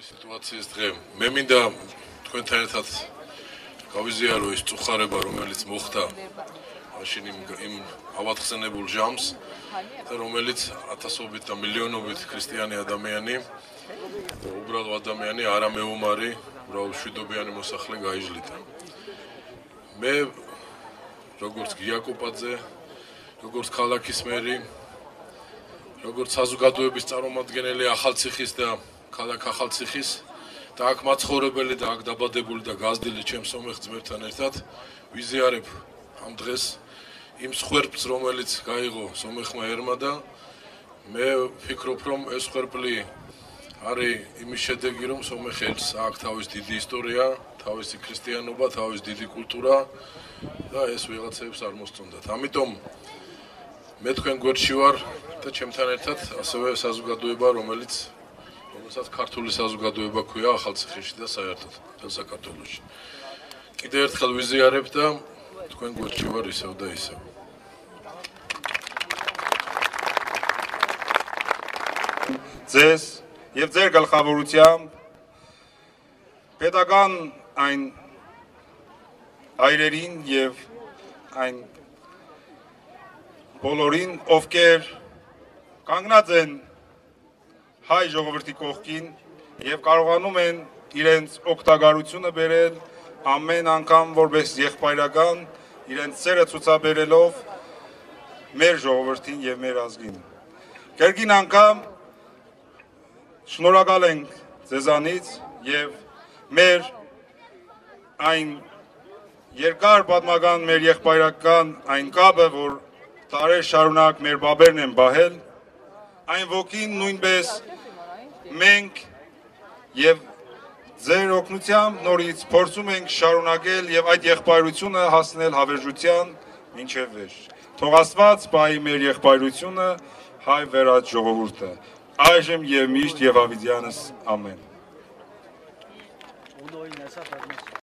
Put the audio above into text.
Սիտուացիայից დღე მე მინდა თქვენთან ერთად გავიზიარო ის წუხარება, რომელიც მოხდა მაშინ იმ ავადხსენებულ ჟამს და რომელიც ათასობით და მილიონობით ქრისტიანი ადამიანი, უბრალო ადამიანი, არამეომარი, უბრალო მშვიდობიანი მოსახლე გაიჟლიტა. მე როგორც გიაკოპაძე, როგორც ქალაქის მერი, როგორც საზოგადოების წარმომადგენელი ახალციხის და ქალაქ ახალციხის და აქ მაცხოვრებელი და აქ დაბადებული და გაზრდილი ჩემს სომეხ ძმებთან ერთად ვიზიარებ ამ დღეს იმ სხვერპლს, რომელიც გაიღო სომეხმა ერმა და მე ვფიქრობ, რომ ეს სხვერპლი არის იმის შედეგი, რომ სომეხ ერს აქვს თავის დიდი ისტორია, თავისი ქრისტიანობა, თავის დიდი კულტურა და ეს ვიღაცებს არ მოსწონდათ. ამიტომ მე თქვენ გვერდში ვარ და ჩემთან ერთად ასევე საზოგადოება, რომელსაც ქართული საზოგადოება ქვია ახალციხეში და საერთოდ საქართველოში. კიდევ ერთხელ ვიზიარებ და თქვენ გვერდში ვარ ისევ და ისევ. Ձեզ եւ ձեր գլխավորությամբ պետական այն այրերին եւ այն բոլորին, ովքեր կանգնած են հայ ժողովրդի կողքին եւ կարողանում են իրենց օգտագործությունը բերել ամեն անգամ որպես եղբայրական իրենց սերը ցուցաբերելով մեր ժողովրդին եւ մեր ազգին. Կերգին անգամ շնորհակալ ենք ձեզանից եւ մեր այն երկար պատմական մեր եղբայրական այն կապը, որ տարեր շարունակ մեր բաբերն են բահել, այն ոգին նույնպես մենք եւ ձեր օգնությամբ նորից փորձում ենք շարունակել եւ այդ եղբայրությունը հասնել հավերժության մինչեւ վերջ. Թող Աստված պահի մեր եղբայրությունը, հայ վերած ժողովուրդը, այժմ եւ միշտ եւ ավիդյանս ամեն.